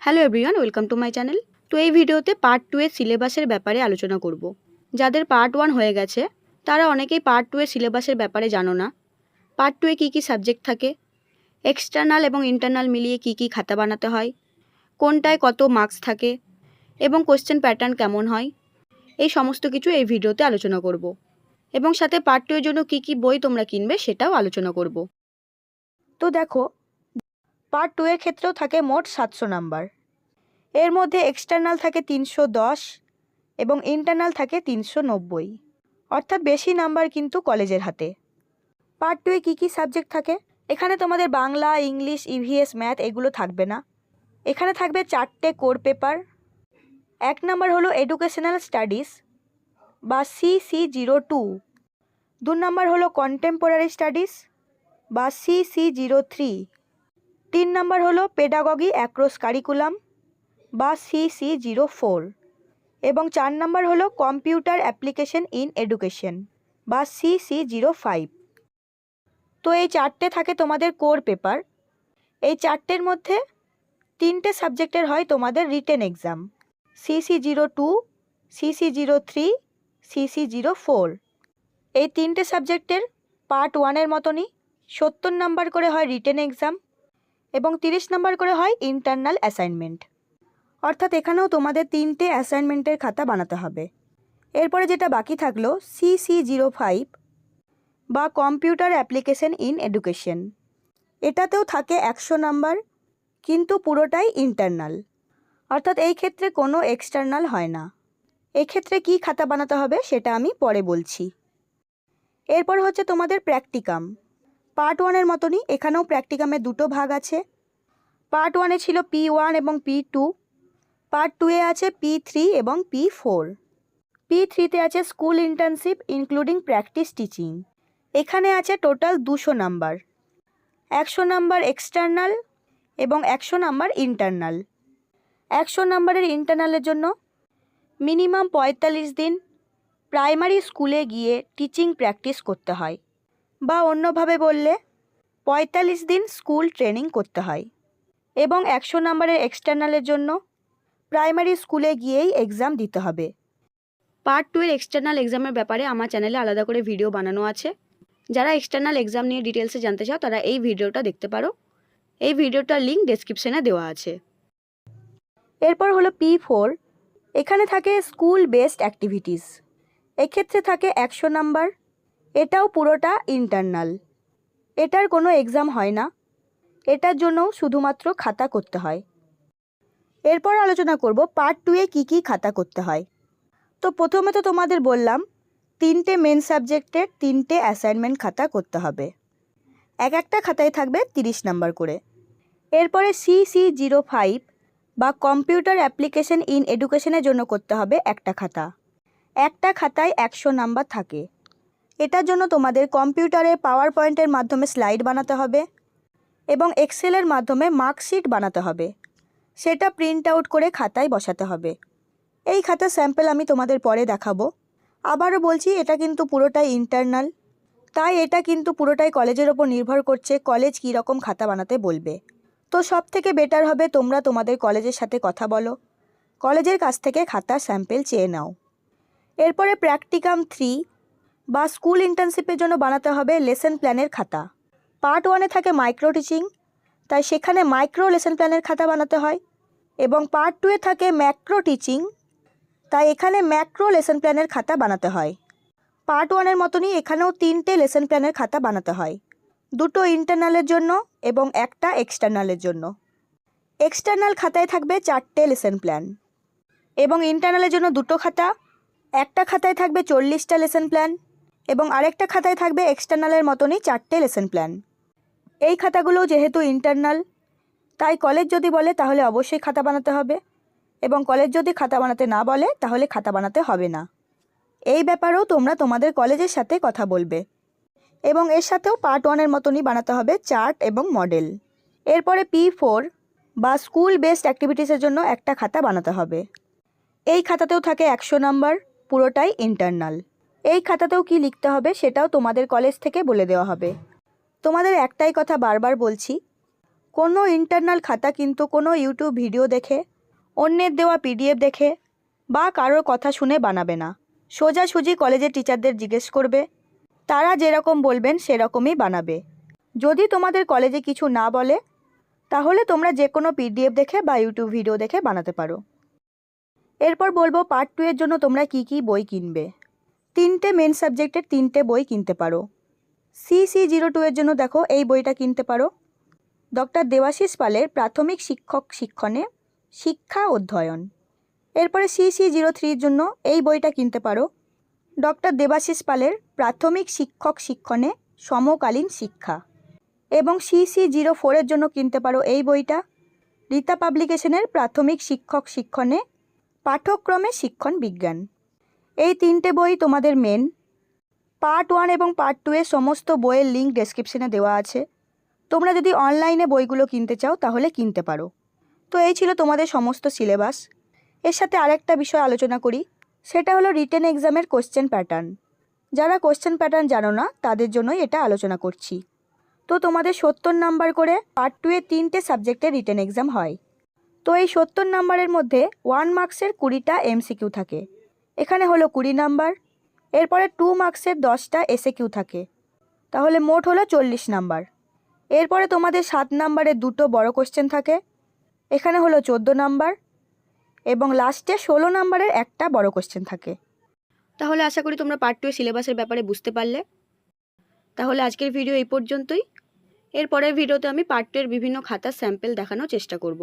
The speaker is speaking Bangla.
Hello everyone, welcome to my channel. তো এই ভিডিওতে পার্ট 2 এর সিলেবাসের ব্যাপারে আলোচনা করব। যাদের পার্ট 1 হয়ে গেছে তারা অনেকেই পার্ট 2 এর সিলেবাসের ব্যাপারে জানো না। পার্ট 2 এ কী কী সাবজেক্ট থাকে, এক্সটার্নাল এবং ইন্টারনাল মিলিয়ে কী কী খাতা বানাতে হয়, কোনটায় কত মার্কস থাকে এবং কোশ্চেন প্যাটার্ন কেমন হয়, এই সমস্ত কিছু এই ভিডিওতে আলোচনা করব। এবং সাথে পার্ট 2 এর জন্য কী কী বই তোমরা কিনবে সেটাও আলোচনা করব। তো দেখো, পার্ট 2 এর ক্ষেত্রেও থাকে মোট 700 নাম্বার। এর মধ্যে এক্সটার্নাল থাকে 310 এবং ইন্টারনাল থাকে 390, অর্থাৎ বেশি নাম্বার কিন্তু কলেজের হাতে। পার্ট 2 এ কী কী সাবজেক্ট থাকে? এখানে তোমাদের বাংলা, ইংলিশ, ইভিএস, ম্যাথ এগুলো থাকবে না। এখানে থাকবে 4টে কোর পেপার। 1 নাম্বার হলো এডুকেশনাল স্টাডিজ বা CC02, 2 নাম্বার হলো কন্টেম্পোরারি স্টাডিজ বা CC03, 3 নাম্বার হলো পেডাগগি অ্যাক্রস কারিকুলাম বা CC04 এবং 4 নাম্বার হলো কম্পিউটার অ্যাপ্লিকেশন ইন এডুকেশন বা CC05। তো এই 4টে থাকে তোমাদের কোর পেপার। এই 4টের মধ্যে 3টে সাবজেক্টের হয় তোমাদের written exam, CC02, CC03, CC04। এই 3টে সাবজেক্টের পার্ট 1 এর মতনই 70 নাম্বার করে হয় রিটেন এক্সাম এবং 30 নাম্বার করে হয় ইন্টারনাল অ্যাসাইনমেন্ট। অর্থাৎ এখানেও তোমাদের 3টে অ্যাসাইনমেন্টের খাতা বানাতে হবে। এরপরে যেটা বাকি থাকলো CC05 বা কম্পিউটার অ্যাপ্লিকেশন ইন এডুকেশন। এটাতেও থাকে 100 নাম্বার, কিন্তু পুরোটাই ইন্টারনাল, অর্থাৎ এই ক্ষেত্রে কোনো এক্সটার্নাল হয় না। এক্ষেত্রে কী খাতা বানাতে হবে সেটা আমি পরে বলছি। এরপর হচ্ছে তোমাদের প্র্যাকটিকাম। পার্ট 1 এর মতনই এখানেও প্র্যাকটিকামের দুটো ভাগ আছে। পার্ট 1 এ ছিল P1 এবং P2, পার্ট 2 এ আছে P3 এবং P4। P3-তে আছে school internship including practice teaching. এখানে আছে টোটাল 200 নাম্বার, 100 নাম্বার এক্সটার্নাল এবং 100 নাম্বার ইন্টারনাল। 100 নাম্বারের ইন্টারনালের জন্য মিনিমাম 45 দিন প্রাইমারি স্কুলে গিয়ে টিচিং প্র্যাকটিস করতে হয়, বা অন্যভাবে বললে 45 দিন স্কুল ট্রেনিং করতে হয়। এবং 100 নাম্বারের এক্সটার্নালের জন্য প্রাইমারি স্কুলে গিয়েই এক্সাম দিতে হবে। পার্ট 2 এর এক্সটার্নাল এক্সামের ব্যাপারে আমার চ্যানেলে আলাদা করে ভিডিও বানানো আছে। যারা এক্সটার্নাল এক্সাম নিয়ে ডিটেলসে জানতে চাও তারা এই ভিডিওটা দেখতে পারো। এই ভিডিওটার লিঙ্ক ডেসক্রিপশনে দেওয়া আছে। এরপর হলো P4। এখানে থাকে স্কুল বেসড অ্যাক্টিভিটিস। এক্ষেত্রে থাকে 100 নাম্বার। এটাও পুরোটা ইন্টারনাল। এটার কোনো এক্সাম হয় না, এটার জন্যও শুধুমাত্র খাতা করতে হয়। এরপর আলোচনা করব পার্ট 2 এ কী কী খাতা করতে হয়। তো প্রথমে তো তোমাদের বললাম 3টে মেন সাবজেক্টের 3টে অ্যাসাইনমেন্ট খাতা করতে হবে। এক একটা খাতায় থাকবে 30 নাম্বার করে। এরপরে CC05 বা কম্পিউটার অ্যাপ্লিকেশন ইন এডুকেশনের জন্য করতে হবে একটা খাতা। একটা খাতায় 100 নাম্বার থাকে। এটার জন্য তোমাদের কম্পিউটারে পাওয়ার পয়েন্টের মাধ্যমে স্লাইড বানাতে হবে এবং এক্সেলের মাধ্যমে মার্কশিট বানাতে হবে। সেটা প্রিন্ট আউট করে খাতায় বসাতে হবে। এই খাতার স্যাম্পল আমি তোমাদের পরে দেখাবো। আবারও বলছি, এটা কিন্তু পুরোটাই ইন্টারনাল, তাই এটা কিন্তু পুরোটাই কলেজের ওপর নির্ভর করছে কলেজ কী রকম খাতা বানাতে বলবে। তো সব থেকে বেটার হবে তোমরা তোমাদের কলেজের সাথে কথা বলো, কলেজের কাছ থেকে খাতার স্যাম্পল চেয়ে নাও। এরপরে প্র্যাকটিকাম 3 বা স্কুল ইন্টার্নশিপের জন্য বানাতে হবে লেসন প্ল্যানের খাতা। পার্ট 1 এ থাকে মাইক্রো টিচিং, তাই সেখানে মাইক্রো লেসন প্ল্যানের খাতা বানাতে হয়। এবং পার্ট 2 এ থাকে ম্যাক্রো টিচিং, তাই এখানে ম্যাক্রো লেসন প্ল্যানের খাতা বানাতে হয়। পার্ট 1 এর মতনই এখানেও 3টে লেসন প্ল্যানের খাতা বানাতে হয়, 2টো ইন্টারনালের জন্য এবং একটা এক্সটার্নালের জন্য। এক্সটার্নাল খাতায় থাকবে 4টে লেসন প্ল্যান এবং ইন্টারনালের জন্য 2টো খাতা। একটা খাতায় থাকবে 40টা লেসন প্ল্যান এবং আরেকটা খাতায় থাকবে এক্সটার্নালের মতনই 4টে লেসন প্ল্যান। এই খাতাগুলো যেহেতু ইন্টারনাল, তাই কলেজ যদি বলে তাহলে অবশ্যই খাতা বানাতে হবে, এবং কলেজ যদি খাতা বানাতে না বলে তাহলে খাতা বানাতে হবে না। এই ব্যাপারেও তোমরা তোমাদের কলেজের সাথে কথা বলবে। এবং এর সাথেও পার্ট 1 এর মতনই বানাতে হবে চার্ট এবং মডেল। এরপরে P4 বা স্কুল বেসড অ্যাক্টিভিটিসের জন্য একটা খাতা বানাতে হবে। এই খাতাতেও থাকে 100 নাম্বার, পুরোটাই ইন্টারনাল। এই খাতাতেও কি লিখতে হবে সেটাও তোমাদের কলেজ থেকে বলে দেওয়া হবে। তোমাদের একটাই কথা বারবার বলছি, কোনো ইন্টারনাল খাতা কিন্তু কোনো ইউটিউব ভিডিও দেখে, অন্যের দেওয়া পিডিএফ দেখে বা কারোর কথা শুনে বানাবে না। সোজাসুজি কলেজের টিচারদের জিজ্ঞেস করবে, তারা যেরকম বলবেন সেরকমই বানাবে। যদি তোমাদের কলেজে কিছু না বলে তাহলে তোমরা যে কোনো পিডিএফ দেখে বা ইউটিউব ভিডিও দেখে বানাতে পারো। এরপর বলবো পার্ট 2 এর জন্য তোমরা কি কি বই কিনবে। 3টে মেন সাবজেক্টের 3টে বই কিনতে পারো। CC02 এর জন্য দেখো এই বইটা কিনতে পারো, ডক্টর দেবাশিস পালের প্রাথমিক শিক্ষক শিক্ষণে শিক্ষা অধ্যয়ন। এরপরে CC03 এর জন্য এই বইটা কিনতে পারো, ডক্টর দেবাশিস পালের প্রাথমিক শিক্ষক শিক্ষণে সমকালীন শিক্ষা। এবং CC04 এর জন্য কিনতে পারো এই বইটা, রীতা পাবলিকেশনের প্রাথমিক শিক্ষক শিক্ষণে পাঠ্যক্রমে শিক্ষণ বিজ্ঞান। এই 3টে বই তোমাদের মেন। পার্ট 1 এবং পার্ট 2 এর সমস্ত বইয়ের লিঙ্ক ডেসক্রিপশনে দেওয়া আছে। তোমরা যদি অনলাইনে বইগুলো কিনতে চাও তাহলে কিনতে পারো। তো এই ছিল তোমাদের সমস্ত সিলেবাস। এর সাথে আরেকটা বিষয় আলোচনা করি, সেটা হলো রিটেন এক্সামের কোশ্চেন প্যাটার্ন। যারা কোশ্চেন প্যাটার্ন জানো না তাদের জন্যই এটা আলোচনা করছি। তো তোমাদের 70 নাম্বার করে পার্ট 2 এর 3টে সাবজেক্টের রিটেন এক্সাম হয়। তো এই 70 নাম্বারের মধ্যে 1 মার্কসের 20টা MCQ থাকে, এখানে হলো 20 নাম্বার। এরপরে 2 মার্কসের 10টা SAQ থাকে, তাহলে মোট হলো 40 নাম্বার। এরপরে তোমাদের 7 নাম্বারের 2টো বড় কোশ্চেন থাকে, এখানে হলো 14 নাম্বার। এবং লাস্টে 16 নাম্বারের একটা বড় কোশ্চেন থাকে। তাহলে আশা করি তোমরা পার্ট 2 এর সিলেবাসের ব্যাপারে বুঝতে পারলে। তাহলে আজকের ভিডিও এই পর্যন্তই। এর পরের ভিডিওতে আমি পার্ট 2 এর বিভিন্ন খাতার স্যাম্পল দেখানোর চেষ্টা করব।